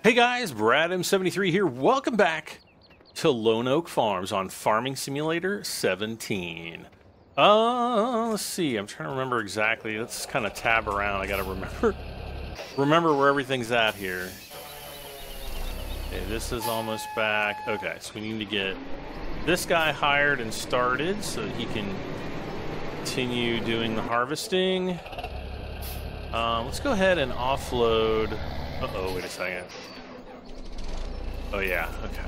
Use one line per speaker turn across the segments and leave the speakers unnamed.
Hey guys, Brad M73 here. Welcome back to Lone Oak Farms on Farming Simulator 17. Let's see. I'm trying to remember exactly. Let's kind of tab around. I gotta remember where everything's at here. Okay, this is almost back. Okay, so we need to get this guy hired and started so that he can continue doing the harvesting. Let's go ahead and offload. Uh-oh, wait a second. Oh yeah, okay.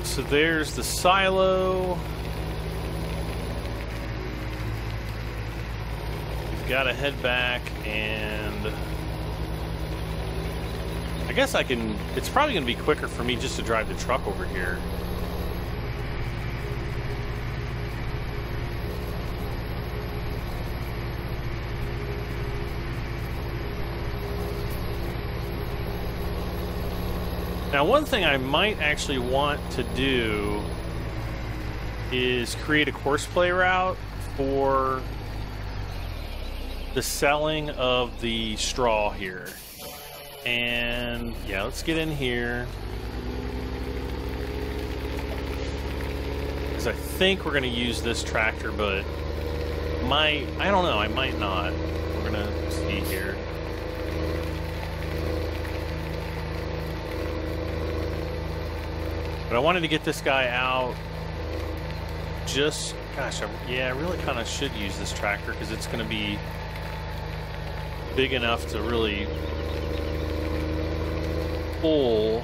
So there's the silo. We've got to head back and I guess I can, it's probably going to be quicker for me just to drive the truck over here. Now, one thing I might actually want to do is create a Courseplay route for the selling of the straw here. And yeah, let's get in here. Because I think we're going to use this tractor, but I don't know, I might not. We're going to see here. But I wanted to get this guy out. Just, gosh, yeah, I really kind of should use this tractor because it's going to be big enough to really pull.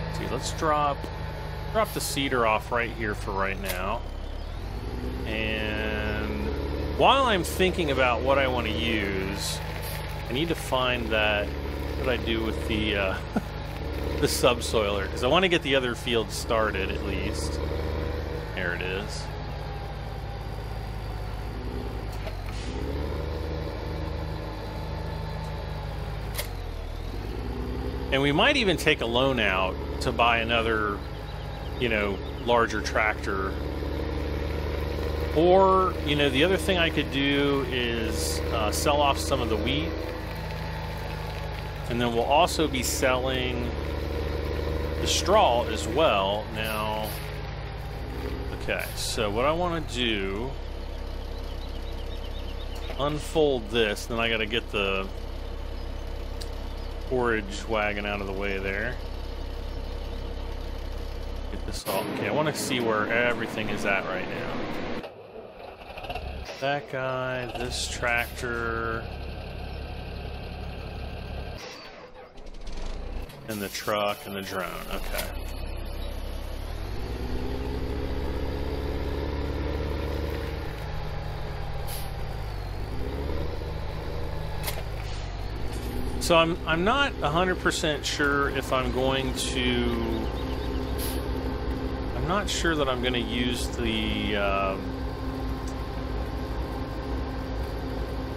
Let's see, let's drop the seeder off right here for right now. And while I'm thinking about what I want to use, I need to find that. What I do with the the subsoiler, because I want to get the other field started at least. There it is. And we might even take a loan out to buy another, you know, larger tractor. Or, you know, the other thing I could do is sell off some of the wheat. And then we'll also be selling the straw as well. Now, okay, so what I want to do, unfold this, then I got to get the forage wagon out of the way there. Get this all, okay, I want to see where everything is at right now. That guy, this tractor, and the truck and the drone. Okay. So I'm not 100% sure if I'm going to. I'm not sure that I'm going to use the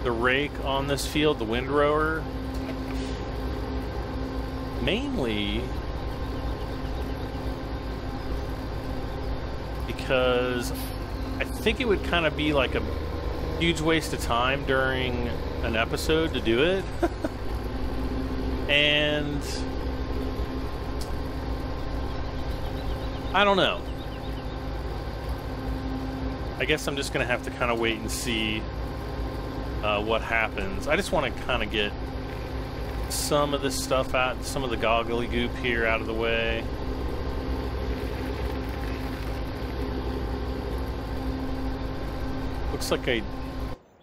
rake on this field, the windrower. Mainly because I think it would kind of be like a huge waste of time during an episode to do it. And I don't know. I guess I'm just going to have to kind of wait and see what happens. I just want to kind of get some of this stuff out, some of the goggly goop here out of the way. Looks like I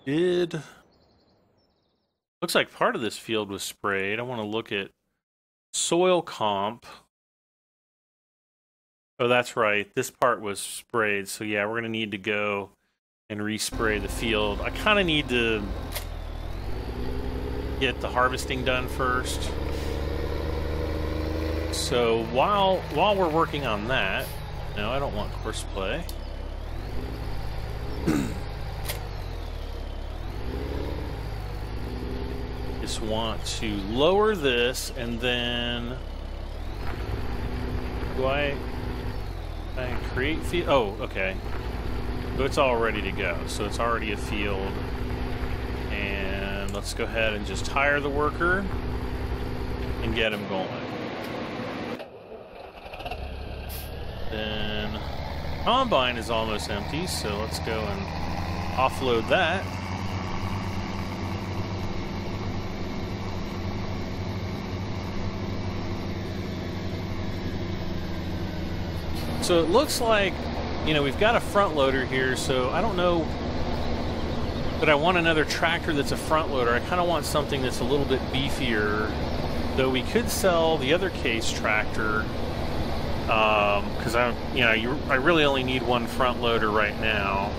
did. Looks like part of this field was sprayed. I want to look at soil comp. Oh, that's right. This part was sprayed. So yeah, we're going to need to go and respray the field. I kind of need to get the harvesting done first. So while we're working on that, no, I don't want Courseplay. Just want to lower this and then do I create field? Oh, okay. So it's all ready to go. So it's already a field. And let's go ahead and just hire the worker and get him going. Then combine is almost empty, so let's go and offload that. So it looks like, you know, we've got a front loader here, so I don't know that I want another tractor that's a front loader. I kind of want something that's a little bit beefier, though we could sell the other case tractor, because I really only need one front loader right now.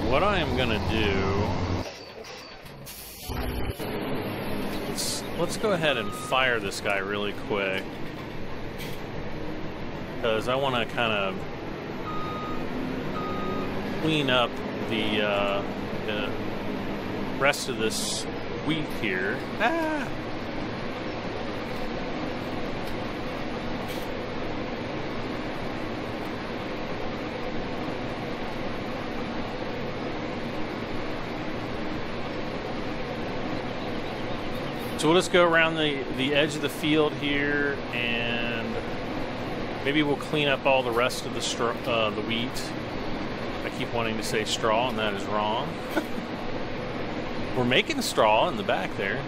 What I am gonna do, let's go ahead and fire this guy really quick, because I want to kind of clean up the rest of this wheat here. Ah! So we'll just go around the edge of the field here, and maybe we'll clean up all the rest of the wheat. I keep wanting to say straw, and that is wrong. We're making straw in the back there.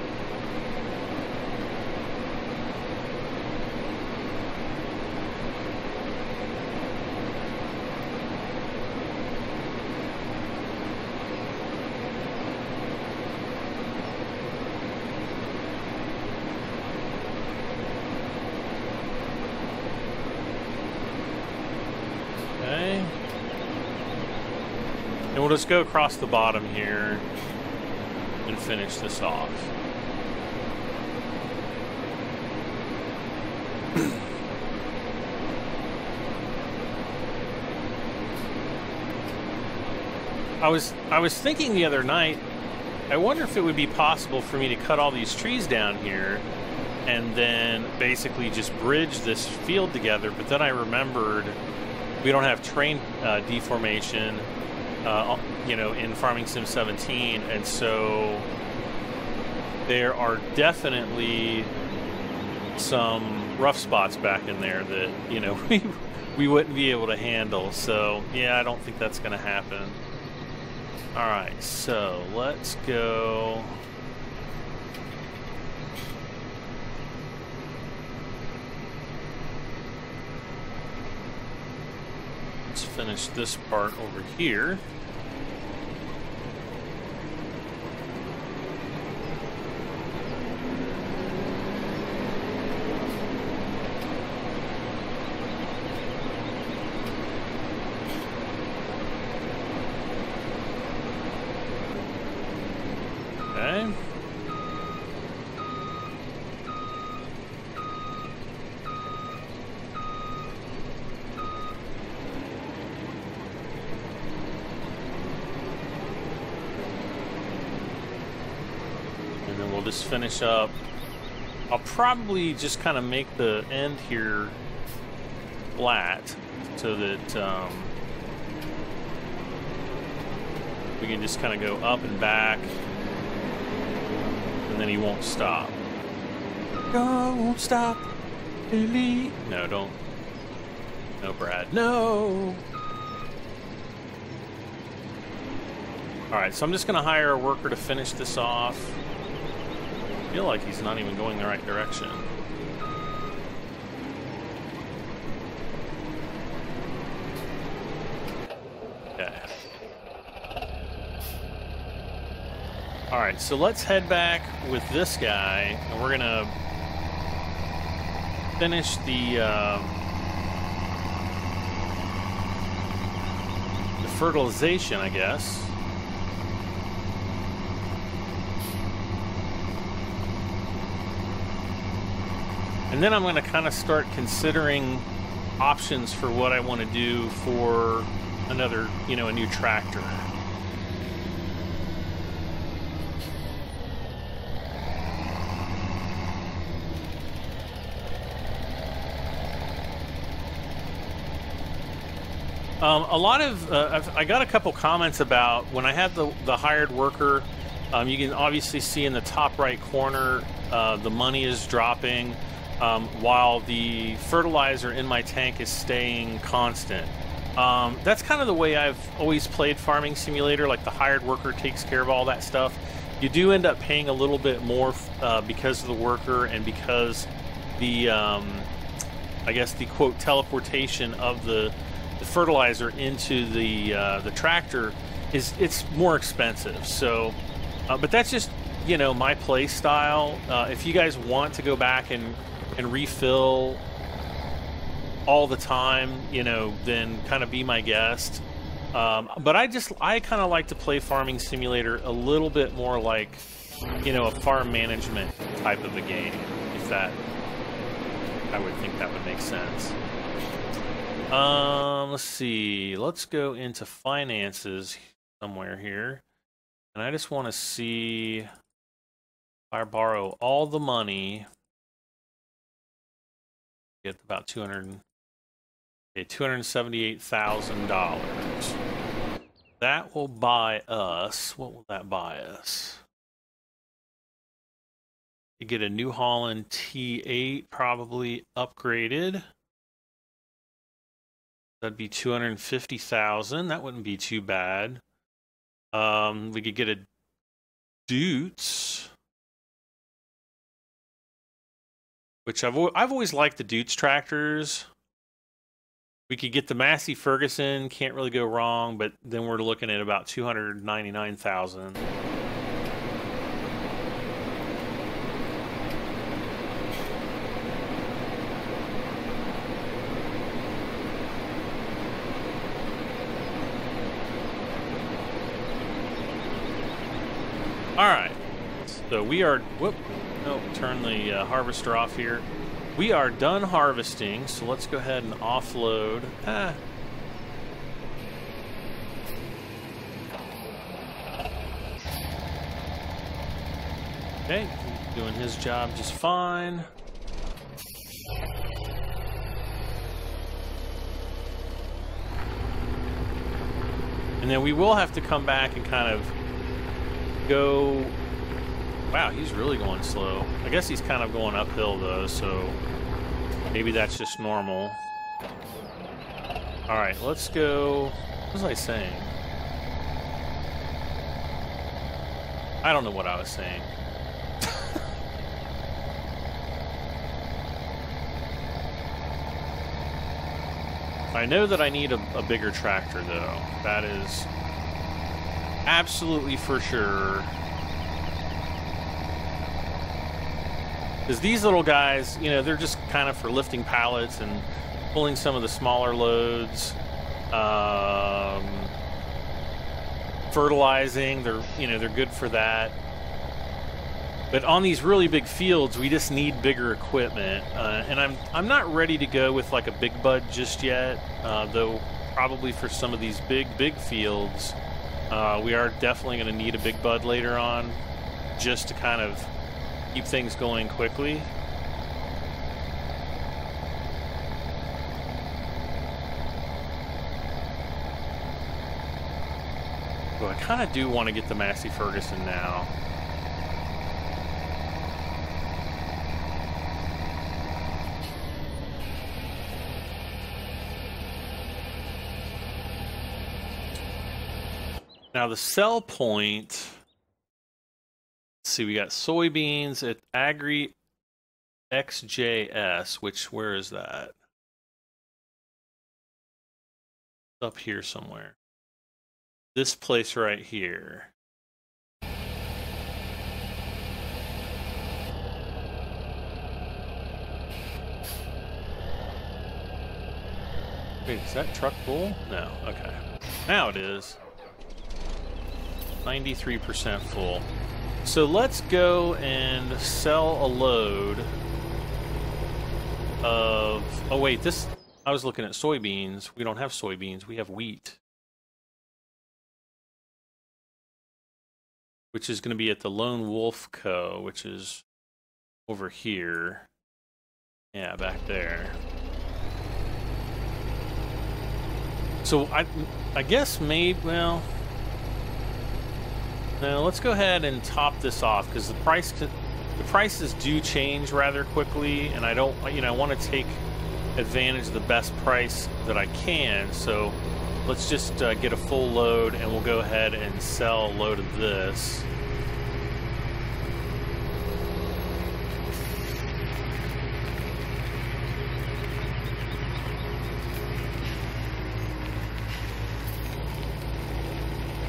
And we'll just go across the bottom here and finish this off. I was thinking the other night, I wonder if it would be possible for me to cut all these trees down here and then basically just bridge this field together, but then I remembered we don't have terrain deformation you know, in Farming Sim 17, and so there are definitely some rough spots back in there that, you know, we wouldn't be able to handle. So yeah, I don't think that's going to happen. All right, so let's go. Let's finish this part over here. Okay. And then we'll just finish up. I'll probably just kind of make the end here flat so that we can just kind of go up and back, and then he won't stop. Don't stop, delete. No, don't. No, Brad. No. All right, so I'm just going to hire a worker to finish this off. I feel like he's not even going the right direction. Okay. All right, so let's head back with this guy, and we're gonna finish the fertilization, I guess. And then I'm going to kind of start considering options for what I want to do for another, you know, a new tractor. A lot of, I got a couple comments about when I had the hired worker. You can obviously see in the top right corner, the money is dropping, while the fertilizer in my tank is staying constant. That's kind of the way I've always played Farming Simulator, like the hired worker takes care of all that stuff. You do end up paying a little bit more because of the worker and because the, I guess the quote teleportation of the fertilizer into the tractor it's more expensive. So, but that's just, you know, my play style. If you guys want to go back and refill all the time, you know, then kind of be my guest. But I kind of like to play Farming Simulator a little bit more like, you know, a farm management type of a game. If that, I would think that would make sense. Let's see. Let's go into finances somewhere here. And I just want to see if I borrow all the money. Get about $278,000. That will buy us. What will that buy us? You get a New Holland T8, probably upgraded. That'd be $250,000. That wouldn't be too bad. We could get a Dutz, which I've always liked the Dutz tractors. We could get the Massey Ferguson. Can't really go wrong, but then we're looking at about $299,000. All right, so we are, turn the harvester off here. We are done harvesting, so let's go ahead and offload. Okay, doing his job just fine. And then we will have to come back and kind of go. Wow, he's really going slow. I guess he's kind of going uphill though, so maybe that's just normal. All right, let's go. What was I saying? I don't know what I was saying. I know that I need a bigger tractor though. That is absolutely for sure. Because these little guys, you know, they're just kind of for lifting pallets and pulling some of the smaller loads, fertilizing. They're good for that. But on these really big fields, we just need bigger equipment. And I'm not ready to go with like a big bud just yet, though probably for some of these big fields. We are definitely going to need a big bud later on, just to kind of keep things going quickly. Well, I kind of do want to get the Massey Ferguson now. Now the sell point, let's see, we got soybeans at Agri XJS, where is that? Up here somewhere. This place right here. Wait, is that truck full? No, okay. Now it is. 93% full. So let's go and sell a load. of... Oh, wait, this... I was looking at soybeans. We don't have soybeans. We have wheat. Which is going to be at the Lone Wolf Co., which is over here. Yeah, back there. So I guess maybe, well... No, let's go ahead and top this off, because the prices do change rather quickly, and I don't, you know, I want to take advantage of the best price that I can. So let's just get a full load, and we'll go ahead and sell a load of this.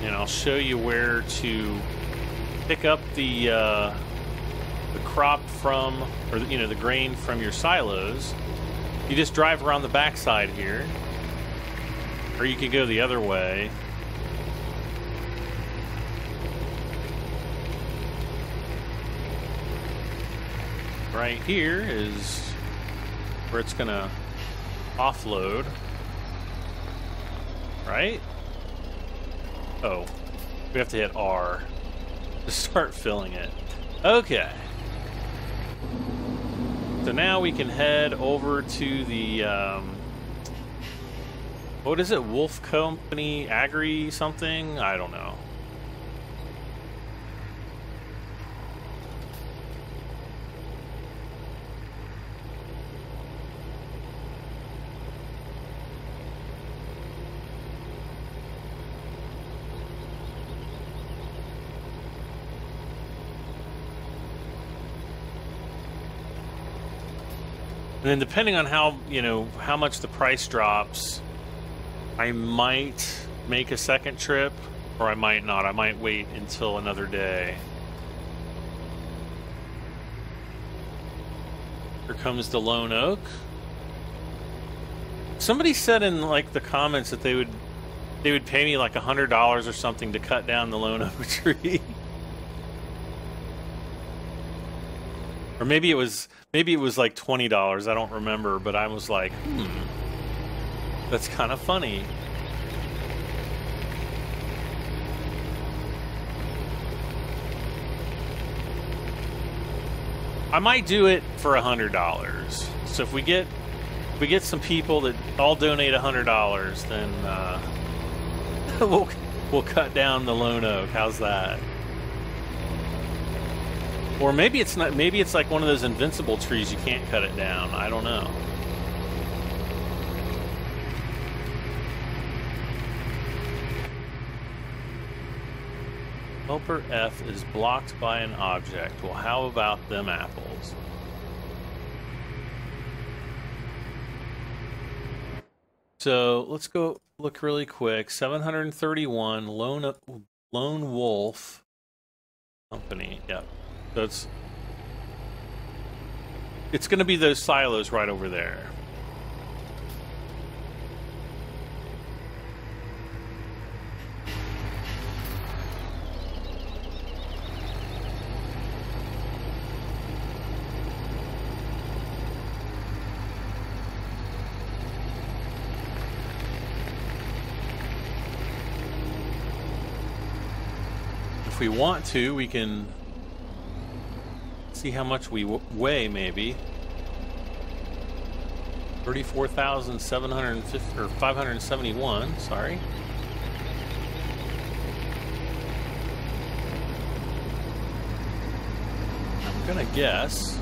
And I'll show you where to pick up the crop from, or you know, the grain from your silos. You just drive around the backside here, or you can go the other way. Right here is where it's gonna offload, right? Oh, we have to hit R to start filling it. Okay. So now we can head over to the, what is it? Wolf Company Agri something? I don't know. And then depending on how, you know, how much the price drops, I might make a second trip, or I might not. I might wait until another day. Here comes the Lone Oak. Somebody said in like the comments that they would pay me like $100 or something to cut down the Lone Oak tree. Or maybe it was like $20, I don't remember, but I was like, that's kind of funny. I might do it for $100. So if we get some people that all donate $100, then we'll cut down the Lone Oak. How's that? Or maybe it's not. Maybe it's like one of those invincible trees. You can't cut it down. I don't know. Helper F is blocked by an object. Well, how about them apples? So let's go look really quick. 731 Lone Wolf Company. Yep. So it's going to be those silos right over there. If we want to, we can see how much we weigh, maybe. 34,750 or 571, sorry. I'm gonna guess.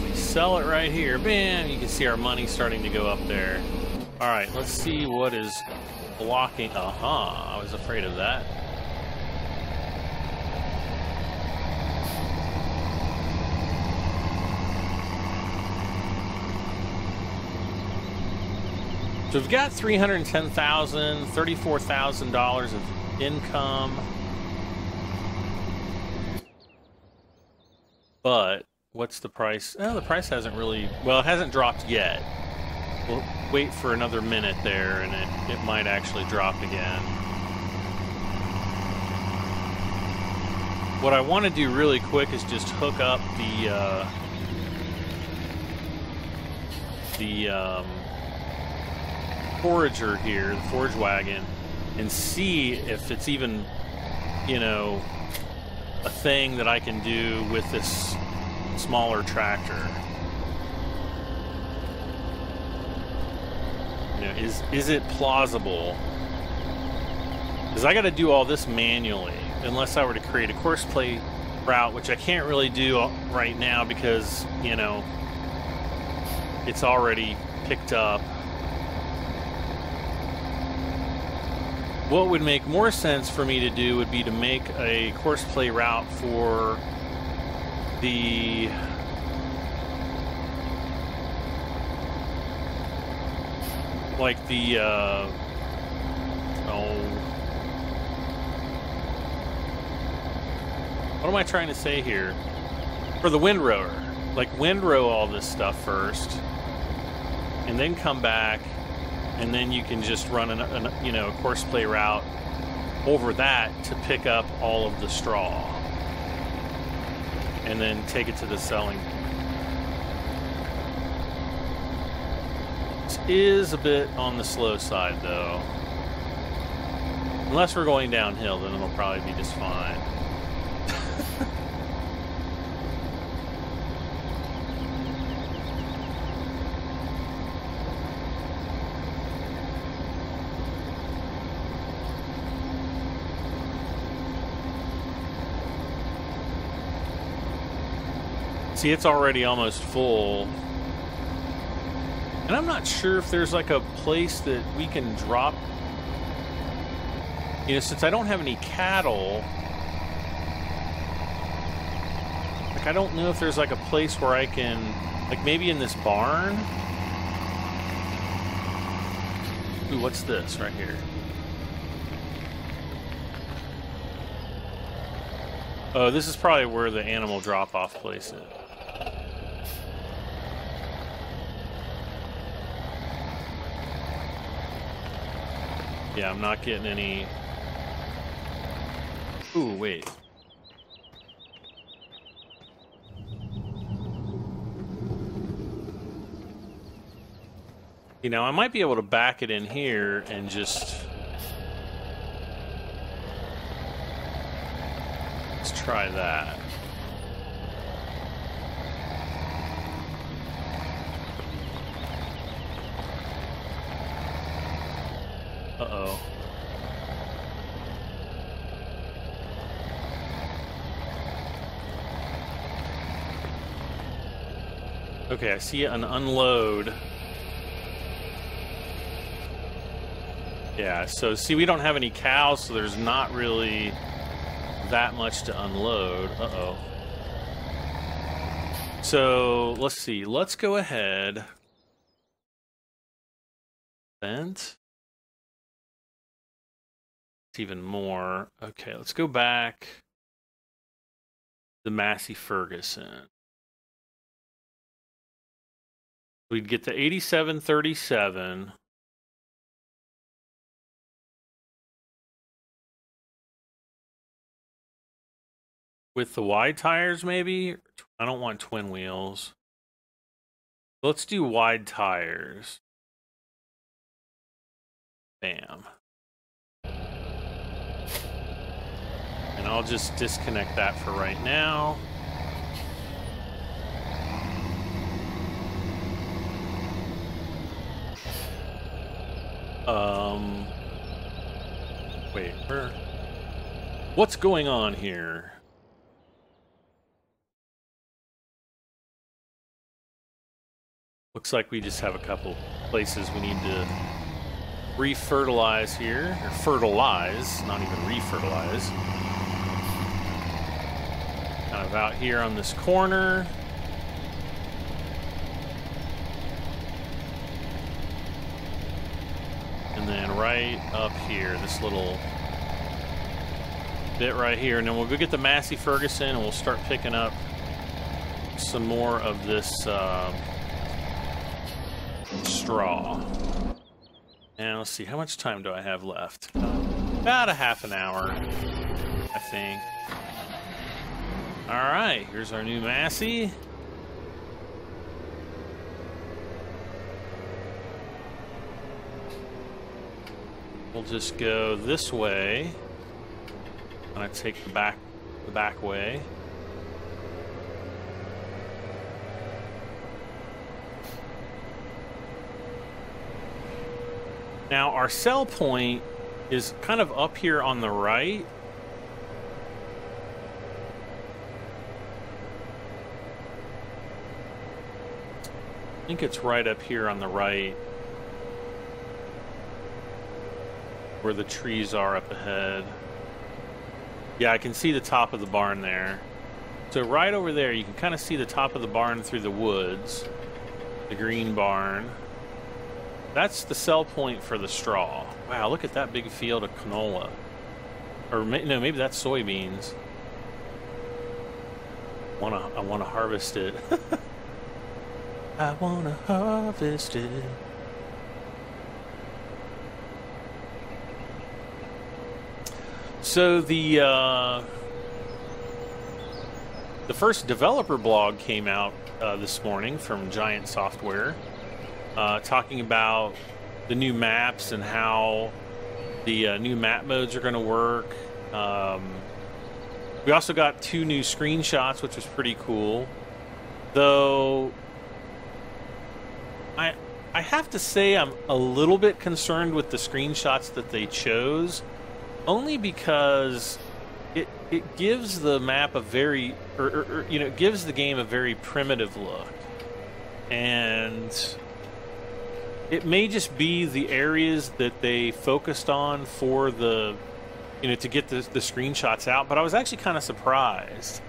We sell it right here. Bam! You can see our money starting to go up there. Alright, let's see what is blocking. I was afraid of that. So we've got $310,000, $34,000 of income. But what's the price? Oh, the price hasn't really, well, it hasn't dropped yet. We'll wait for another minute there, and it might actually drop again. What I want to do really quick is just hook up the the forager here, the forage wagon, and see if it's even, you know, a thing that I can do with this smaller tractor. You know, is it plausible? Because I got to do all this manually, unless I were to create a Courseplay route, which I can't really do right now because, you know, it's already picked up. What would make more sense for me to do would be to make a Courseplay route for the like the what am I trying to say here? For the windrower. Like windrow all this stuff first, and then come back, and then you can just run you know, a Courseplay route over that to pick up all of the straw, and then take it to the selling. This is a bit on the slow side, though. Unless we're going downhill, then it'll probably be just fine. See, it's already almost full. And I'm not sure if there's like a place that we can drop. You know, since I don't have any cattle, like I don't know if there's like a place where I can, like maybe in this barn. Ooh, what's this right here? Oh, this is probably where the animal drop-off place is. Yeah, I'm not getting any... Ooh, wait. You know, I might be able to back it in here and just... Let's try that. Uh-oh. Okay, I see an unload. Yeah, so see, we don't have any cows, so there's not really that much to unload. Uh-oh. So, let's see. Let's go ahead. Vent. It's even more. Okay, let's go back. The Massey Ferguson. We'd get to 8737. With the wide tires, maybe? I don't want twin wheels. Let's do wide tires. Bam. And I'll just disconnect that for right now. Wait, what's going on here? Looks like we just have a couple places we need to refertilize here, or fertilize, not even refertilize. Kind of out here on this corner. And then right up here, this little bit right here. And then we'll go get the Massey Ferguson and we'll start picking up some more of this straw. And let's see, how much time do I have left? About a half an hour, I think. All right, here's our new Massey. we'll just go this way. I'm gonna take the back way. Now our sell point is kind of up here on the right. I think it's right up here on the right where the trees are up ahead. Yeah, I can see the top of the barn there. So right over there, you can kind of see the top of the barn through the woods, the green barn. That's the sell point for the straw. Wow, look at that big field of canola. Or no, maybe that's soybeans. I wanna harvest it. I wanna harvest it. So the first developer blog came out this morning from Giant Software, talking about the new maps and how the new map modes are going to work. We also got 2 new screenshots, which was pretty cool. Though I have to say I'm a little bit concerned with the screenshots that they chose, only because it gives the map a very, it gives the game a very primitive look, and it may just be the areas that they focused on for the, to get the screenshots out. But I was actually kind of surprised.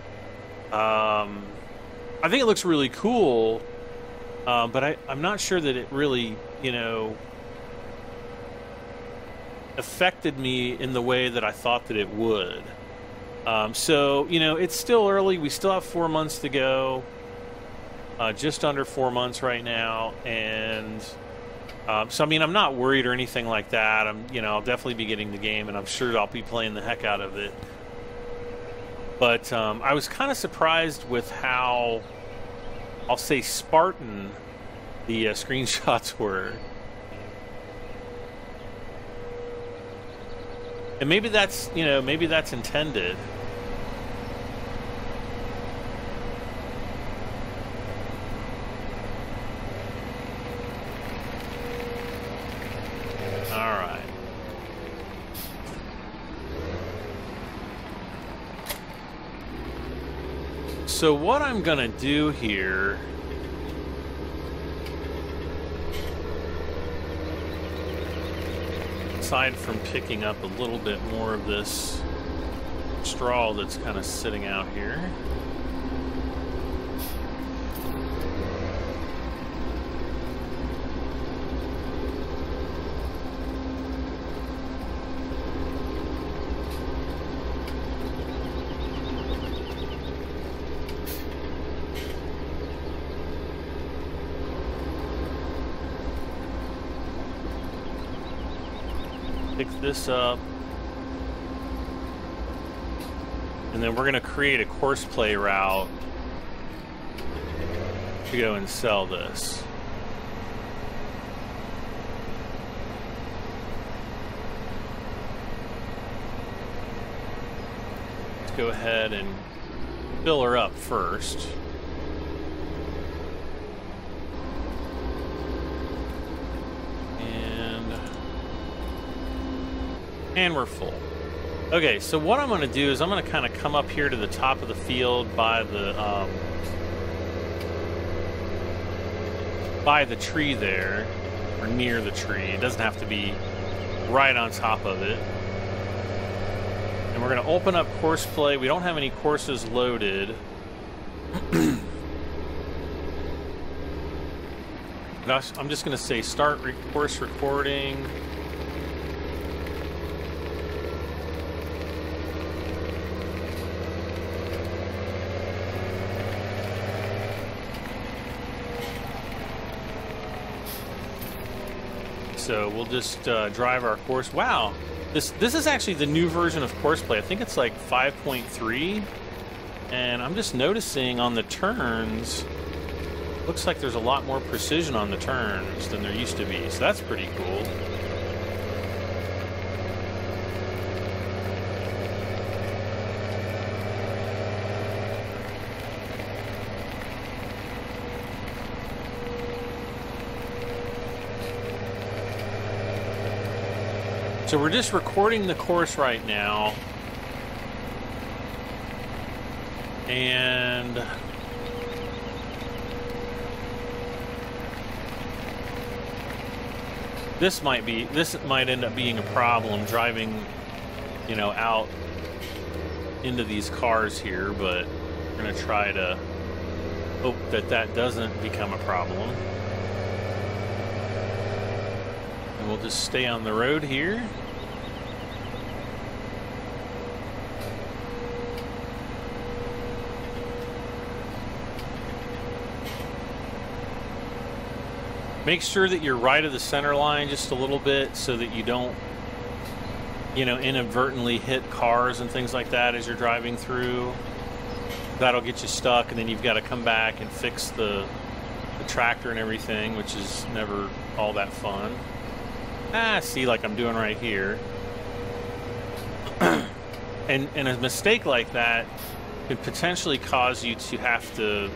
I think it looks really cool, but I'm not sure that it really, affected me in the way that I thought that it would. So, it's still early. We still have 4 months to go. Just under 4 months right now. And so, I mean, I'm not worried or anything like that. I'll definitely be getting the game, and I'm sure I'll be playing the heck out of it. But I was kind of surprised with how, I'll say, Spartan the screenshots were. And maybe that's, maybe that's intended. All right. So what I'm gonna do here, aside from picking up a little bit more of this straw that's kind of sitting out here, pick this up, and then we're going to create a Courseplay route to go and sell this. Let's go ahead and fill her up first. And we're full. Okay, so what I'm going to do is I'm going to kind of come up here to the top of the field by the tree there, or near the tree. It doesn't have to be right on top of it. And we're going to open up Courseplay. We don't have any courses loaded. I'm just going to say start course recording. So we'll just drive our course. Wow, this is actually the new version of Courseplay. I think it's like 5.3, and I'm just noticing on the turns, looks like there's a lot more precision on the turns than there used to be. So that's pretty cool. So we're just recording the course right now. And this might end up being a problem driving, you know, out into these cars here, but we're going to try to hope that that doesn't become a problem. And we'll just stay on the road here. Make sure that you're right of the center line just a little bit so that you don't, you know, inadvertently hit cars and things like that as you're driving through. That'll get you stuck, and then you've got to come back and fix the tractor and everything, which is never all that fun. See, like I'm doing right here. and a mistake like that could potentially cause you to have to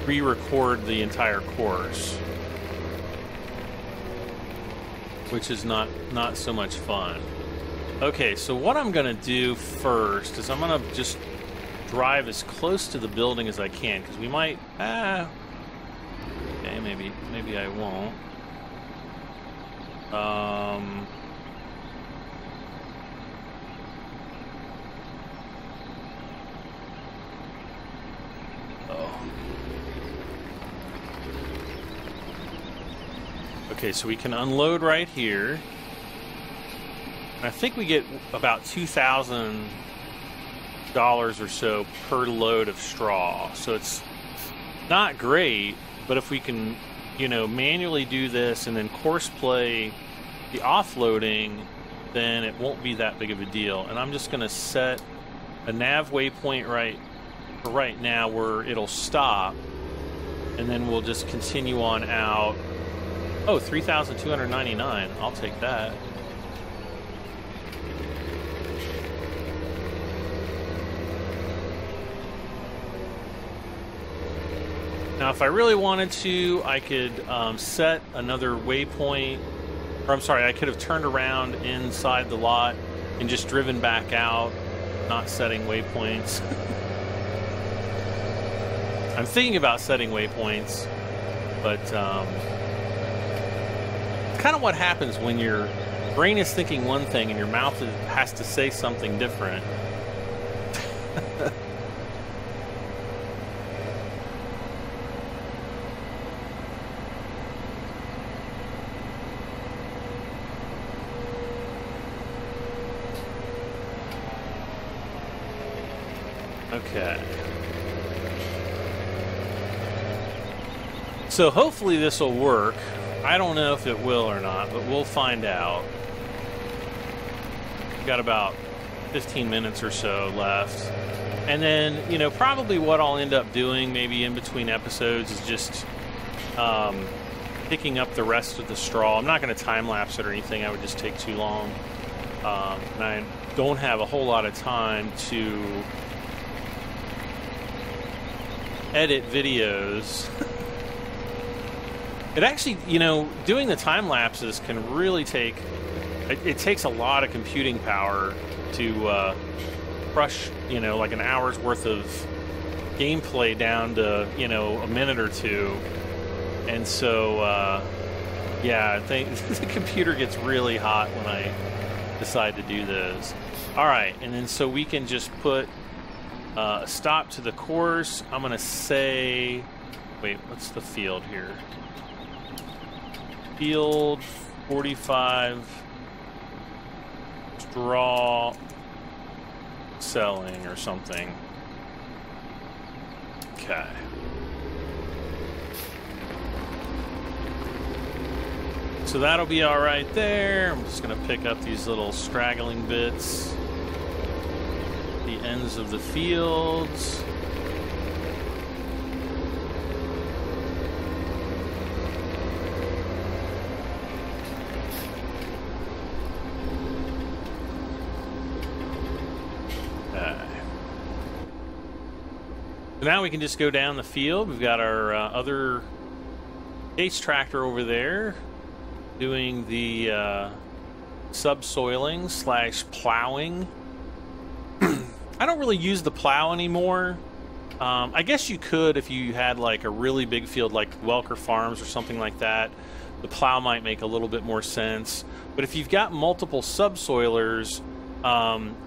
re-record the entire course, which is not so much fun. Okay, so what I'm gonna do first is I'm gonna just drive as close to the building as I can, because we might, okay, maybe I won't. Okay, so we can unload right here. And I think we get about $2,000 or so per load of straw. So it's not great, but if we can, you know, manually do this and then Courseplay the offloading, then it won't be that big of a deal. And I'm just going to set a nav waypoint right now where it'll stop, and then we'll just continue on out. Oh, 3,299. I'll take that. Now, if I really wanted to, I could set another waypoint. Or I'm sorry, I could have turned around inside the lot and just driven back out, not setting waypoints. I'm thinking about setting waypoints, but kind of what happens when your brain is thinking one thing and your mouth has to say something different. Okay. So hopefully this will work. I don't know if it will or not, but we'll find out. We've got about 15 minutes or so left. And then, you know, probably what I'll end up doing maybe in between episodes is just picking up the rest of the straw. I'm not going to time-lapse it or anything. I would just take too long. And I don't have a whole lot of time to edit videos. It actually, you know, doing the time lapses can really take, it takes a lot of computing power to crush, you know, like an hour's worth of gameplay down to, you know, a minute or two. And so, yeah, I think the computer gets really hot when I decide to do this. All right, and then so we can just put a stop to the course. I'm going to say, wait, what's the field here? Field 45 straw selling or something. Okay. So that'll be all right there. I'm just going to pick up these little straggling bits, the ends of the fields. So now we can just go down the field. We've got our other case tractor over there doing the subsoiling / plowing. I don't really use the plow anymore. I guess you could if you had like a really big field like Welker Farms or something like that. The plow might make a little bit more sense. But if you've got multiple subsoilers,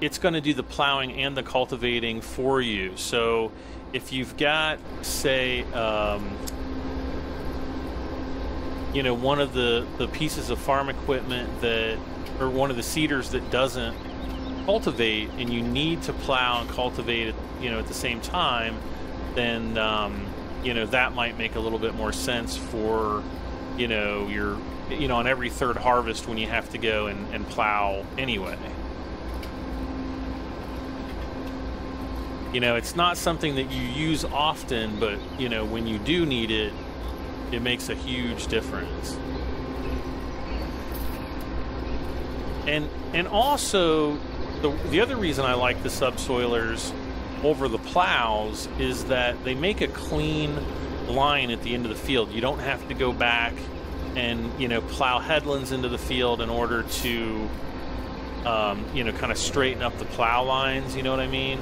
it's going to do the plowing and the cultivating for you. So if you've got, say, you know, one of the pieces of farm equipment that, or one of the seeders that doesn't cultivate, and you need to plow and cultivate it, you know, at the same time, then you know, that might make a little bit more sense for, you know, your, you know, on every third harvest when you have to go and plow anyway. You know, it's not something that you use often, but, you know, when you do need it, it makes a huge difference. And also, the other reason I like the subsoilers over the plows is that they make a clean line at the end of the field. You don't have to go back and, you know, plow headlands into the field in order to, you know, kind of straighten up the plow lines, you know what I mean?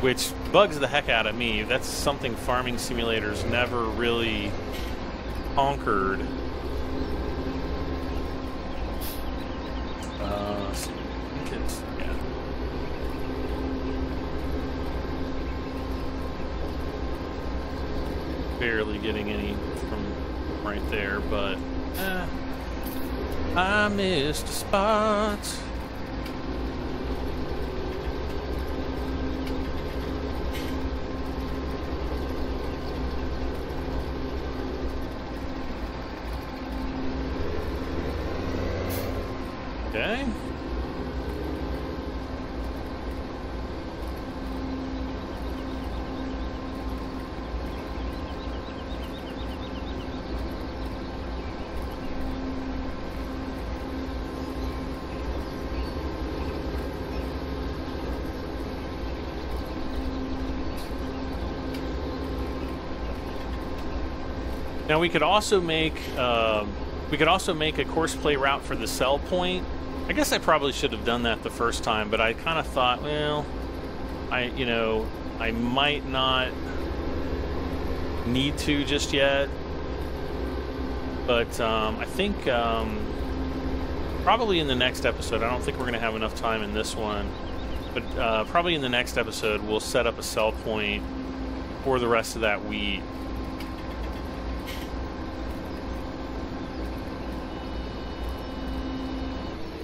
Which bugs the heck out of me. That's something farming simulators never really conquered. Let's see. I think it's, yeah. Barely getting any from right there, but I missed a spot. Okay. Now we could also make a Courseplay route for the sell point. I guess I probably should have done that the first time, but I kind of thought, well, you know, I might not need to just yet. But I think probably in the next episode, I don't think we're going to have enough time in this one, but probably in the next episode, we'll set up a sell point for the rest of that wheat.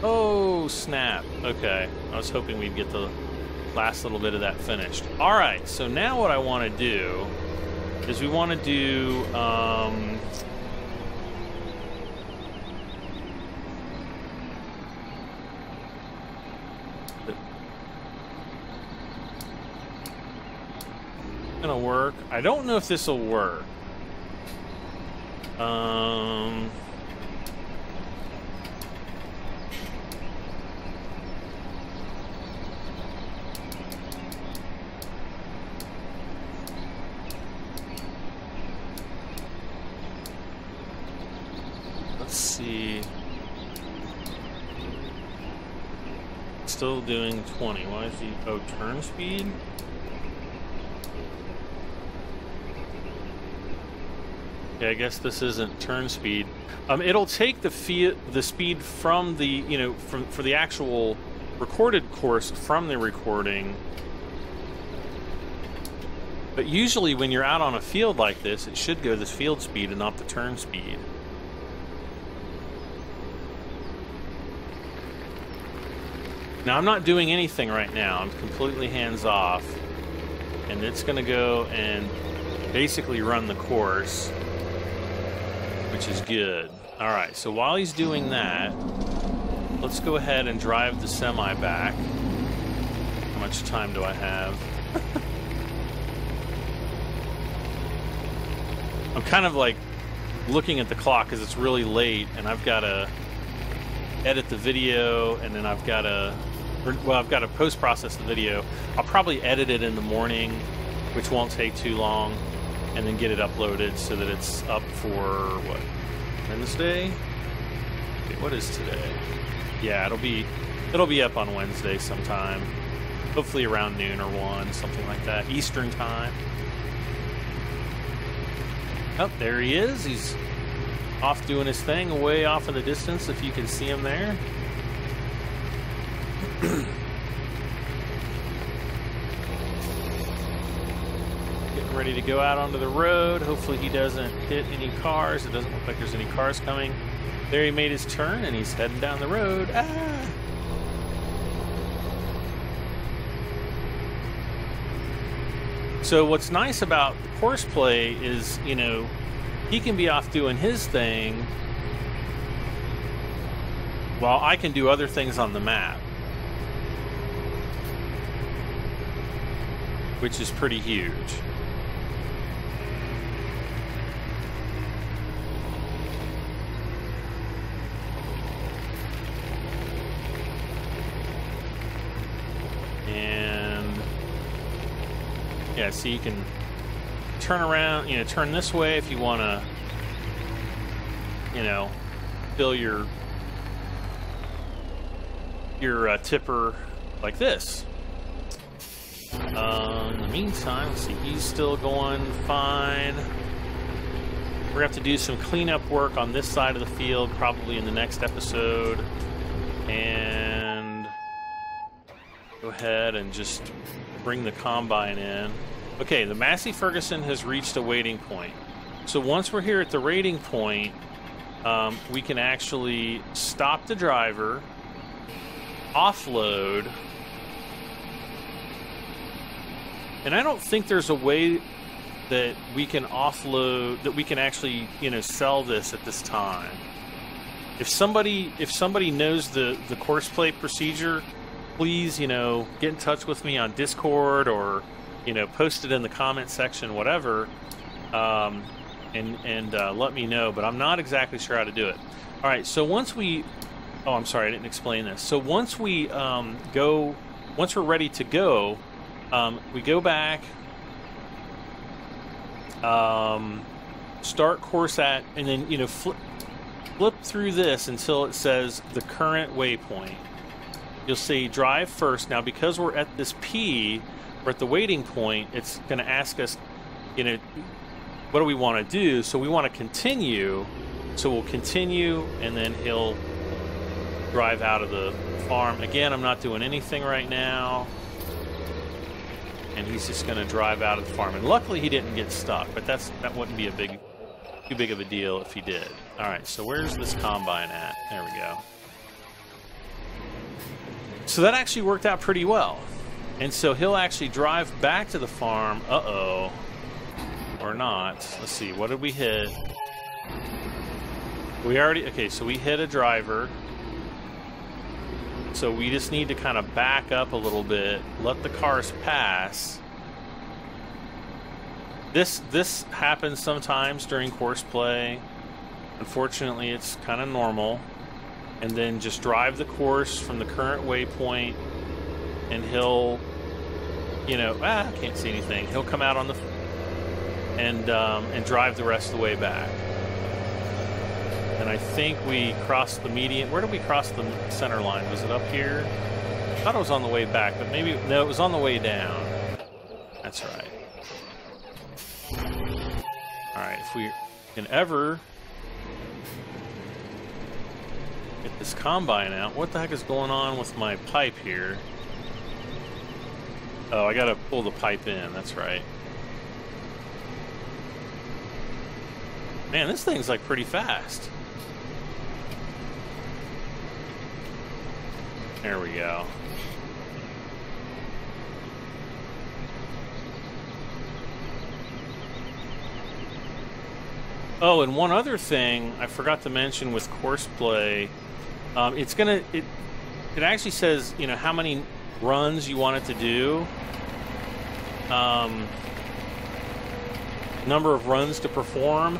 Oh, snap. Okay. I was hoping we'd get the last little bit of that finished. All right. So now what I want to do is we want to do... gonna work. I don't know if this will work. Let's see. Still doing 20. Why is he? Oh, turn speed? Yeah, I guess this isn't turn speed. It'll take the speed from the, you know, for the actual recorded course from the recording. But usually when you're out on a field like this, it should go the field speed and not the turn speed. Now I'm not doing anything right now. I'm completely hands off. And it's going to go and basically run the course, which is good. All right, so while he's doing that, let's go ahead and drive the semi back. How much time do I have? I'm kind of like looking at the clock because it's really late and I've got to edit the video and then I've got to, well, I've got to post-process the video. I'll probably edit it in the morning, which won't take too long, and then get it uploaded so that it's up for, what, Wednesday? Wait, what is today? Yeah, it'll be up on Wednesday sometime. Hopefully around noon or 1, something like that, Eastern time. Oh, there he is. He's off doing his thing, way off in the distance, if you can see him there. Getting ready to go out onto the road. Hopefully he doesn't hit any cars. It doesn't look like there's any cars coming. There he made his turn, and he's heading down the road. Ah! So what's nice about Courseplay is, you know, he can be off doing his thing while I can do other things on the map, which is pretty huge. Yeah, so you can turn around, you know, turn this way if you want to, you know, fill your tipper like this. In the meantime, let's see, he's still going fine. We're gonna have to do some cleanup work on this side of the field, probably in the next episode, and go ahead and just bring the combine in. Okay, the Massey Ferguson has reached a waiting point. So once we're here at the waiting point, we can actually stop the driver, offload, and I don't think there's a way that we can offload, that we can actually, you know, sell this at this time. If somebody knows the Courseplay procedure, please, you know, get in touch with me on Discord, or, you know, post it in the comment section, whatever, and let me know. But I'm not exactly sure how to do it. All right, so once we, oh, I'm sorry, I didn't explain this. So once we once we're ready to go, we go back, start course at, and then, you know, flip through this until it says the current waypoint. You'll see drive first. Now, because we're at this P, we're at the waiting point, it's going to ask us, you know, what do we want to do? So we want to continue. So we'll continue, and then he'll drive out of the farm. Again, I'm not doing anything right now. And he's just going to drive out of the farm. And luckily he didn't get stuck, but that wouldn't be too big of a deal if he did. All right, so where's this combine at? There we go. So that actually worked out pretty well. And so he'll actually drive back to the farm. Uh-oh. Or not. Let's see, what did we hit? Okay, so we hit a driver. So we just need to kind of back up a little bit, let the cars pass. This happens sometimes during Courseplay. Unfortunately, it's kind of normal. And then just drive the course from the current waypoint, and he'll, you know, I can't see anything. He'll come out on the and drive the rest of the way back. And I think we crossed the median. Where did we cross the center line? Was it up here? I thought it was on the way back, but maybe no, it was on the way down. That's right. All right, if we can ever get this combine out. What the heck is going on with my pipe here? Oh, I gotta pull the pipe in. That's right. Man, this thing's like pretty fast. There we go. Oh, and one other thing I forgot to mention with Courseplay. It actually says, you know, how many runs you want it to do, number of runs to perform.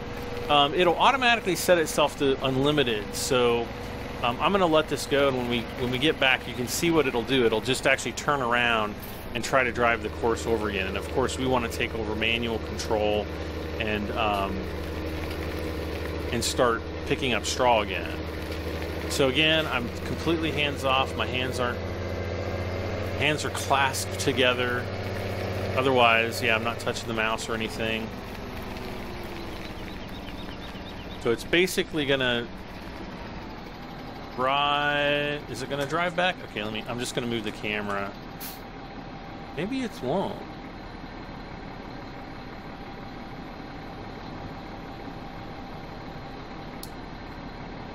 It'll automatically set itself to unlimited. So I'm going to let this go, and when we get back, you can see what it'll do. It'll just actually turn around and try to drive the course over again. And of course, we want to take over manual control and start picking up straw again. So again, I'm completely hands off. My hands are clasped together. Otherwise, yeah, I'm not touching the mouse or anything. So it's basically gonna drive. Is it gonna drive back? Okay, I'm just gonna move the camera. Maybe it won't.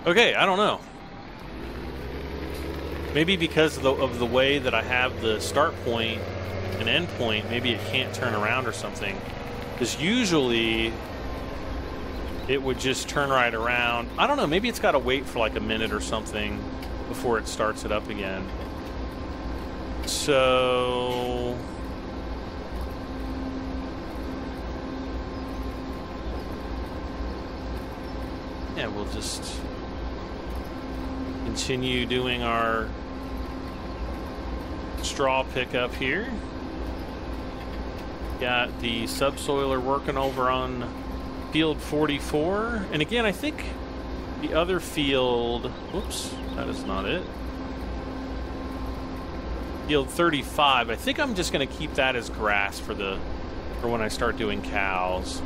Okay, I don't know. Maybe because of the way that I have the start point and end point, maybe it can't turn around or something. Because usually it would just turn right around. I don't know, maybe it's got to wait for like a minute or something before it starts it up again. So... yeah, we'll just continue doing our straw pickup here. Got the subsoiler working over on field 44. And again, I think the other field, whoops, that is not it. Field 35, I think I'm just going to keep that as grass for when I start doing cows.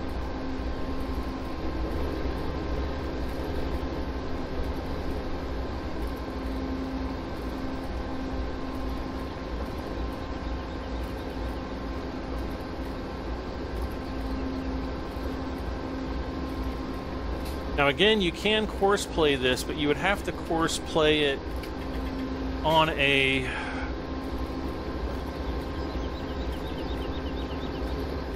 Now again, you can Courseplay this, but you would have to Courseplay it on a...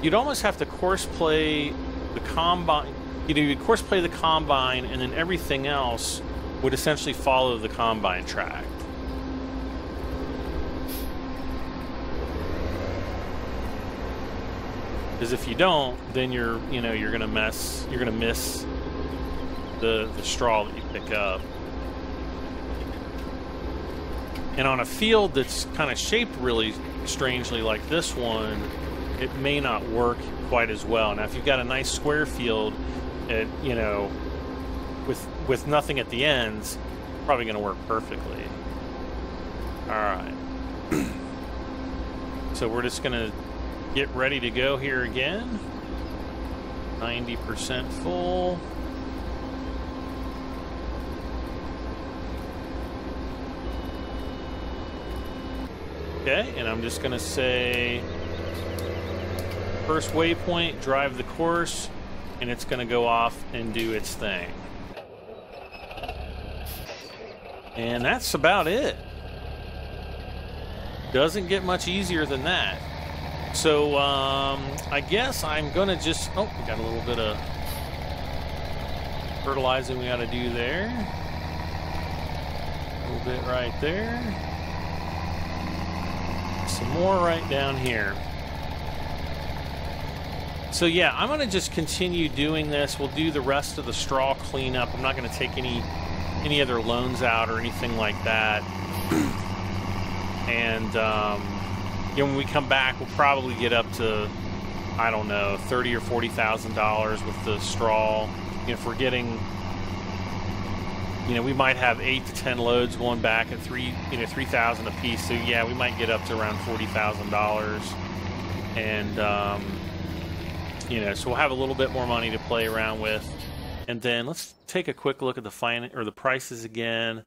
you'd almost have to Courseplay the Combine. You'd Courseplay the Combine, and then everything else would essentially follow the Combine track. Because if you don't, then you're gonna miss the straw that you pick up. And on a field that's kind of shaped really strangely like this one, it may not work quite as well. Now if you've got a nice square field, with nothing at the ends, probably going to work perfectly. Alright. So we're just going to get ready to go here again. 90% full. Okay, and I'm just going to say first waypoint, drive the course, and it's going to go off and do its thing. And that's about it. Doesn't get much easier than that. So, I guess I'm going to just... oh, we got a little bit of fertilizing we got to do there. A little bit right there. Some more right down here. So yeah, I'm going to just continue doing this. We'll do the rest of the straw cleanup. I'm not going to take any other loans out or anything like that. And when we come back, we'll probably get up to, I don't know, $30,000 or $40,000 with the straw. If we're getting, we might have 8 to 10 loads going back at $3,000 a piece. So yeah, we might get up to around $40,000. And so we'll have a little bit more money to play around with. And then let's take a quick look at the prices again.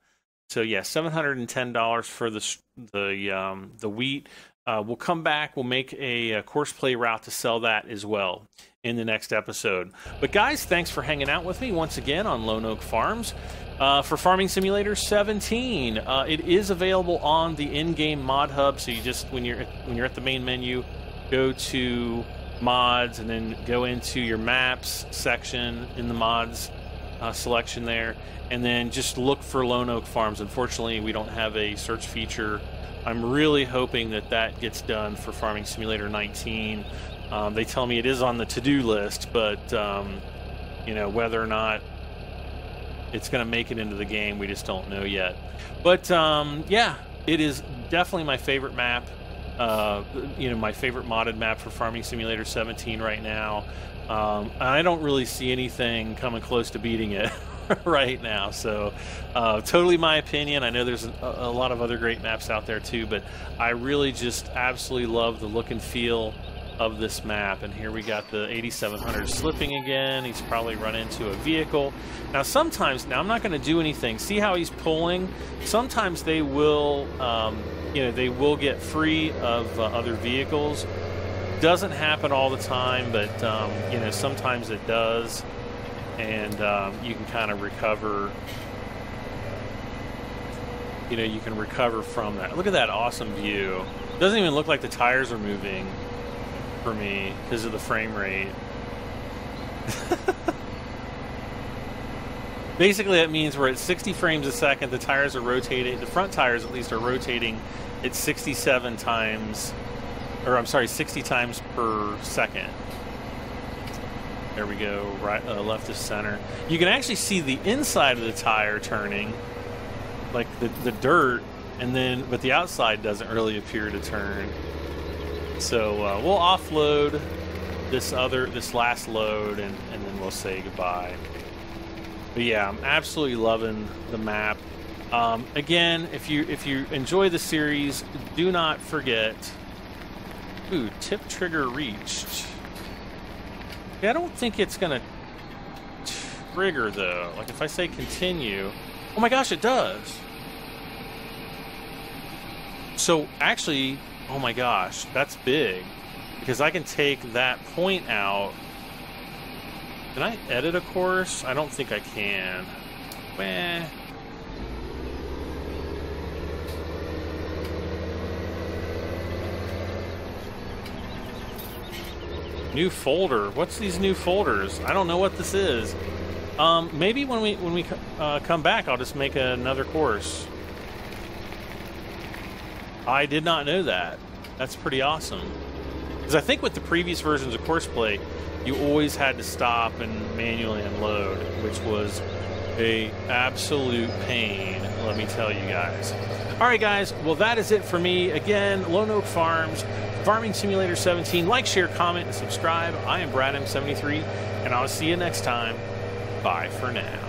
So yeah, $710 for the wheat. We'll come back. We'll make a Courseplay route to sell that as well in the next episode. But guys, thanks for hanging out with me once again on Lone Oak Farms for Farming Simulator 17. It is available on the in-game mod hub. So you just when you're at the main menu, go to mods and then go into your maps section in the mods selection there, and then just look for Lone Oak Farms. Unfortunately, we don't have a search feature. I'm really hoping that gets done for Farming Simulator 19. They tell me it is on the to-do list, but whether or not it's going to make it into the game, we just don't know yet. But yeah, it is definitely my favorite map. My favorite modded map for Farming Simulator 17 right now. I don't really see anything coming close to beating it. right now. So totally my opinion. I know there's a lot of other great maps out there too, but I really just absolutely love the look and feel of this map. And here we got the 8700 slipping again. He's probably run into a vehicle. Now sometimes, now I'm not going to do anything. See how he's pulling? Sometimes they will, you know, they will get free of other vehicles. Doesn't happen all the time, but you know, sometimes it does. And you can kind of recover, you know, you can recover from that. Look at that awesome view. Doesn't even look like the tires are moving for me because of the frame rate. Basically, that means we're at 60 frames a second. The tires are rotating. The front tires, at least, are rotating at 67 times, or I'm sorry, 60 times per second. There we go. Right, left to center. You can actually see the inside of the tire turning, like the dirt, and then, but the outside doesn't really appear to turn. So we'll offload this last load, and then we'll say goodbye. But yeah, I'm absolutely loving the map. Again, if you enjoy the series, do not forget. Ooh, tip trigger reached. Yeah, I don't think it's gonna trigger though. Like if I say continue, oh my gosh, it does. So actually, oh my gosh, that's big, because I can take that point out. Can I edit a course? I don't think I can. Meh. New folder. What's these new folders? I don't know what this is. Maybe when we come back, I'll just make another course. I did not know that. That's pretty awesome. Because I think with the previous versions of Courseplay, you always had to stop and manually unload, which was a absolute pain, let me tell you guys. All right, guys. Well, that is it for me. Again, Lone Oak Farms, Farming Simulator 17. Like, share, comment, and subscribe. I am Brad M73, and I'll see you next time. Bye for now.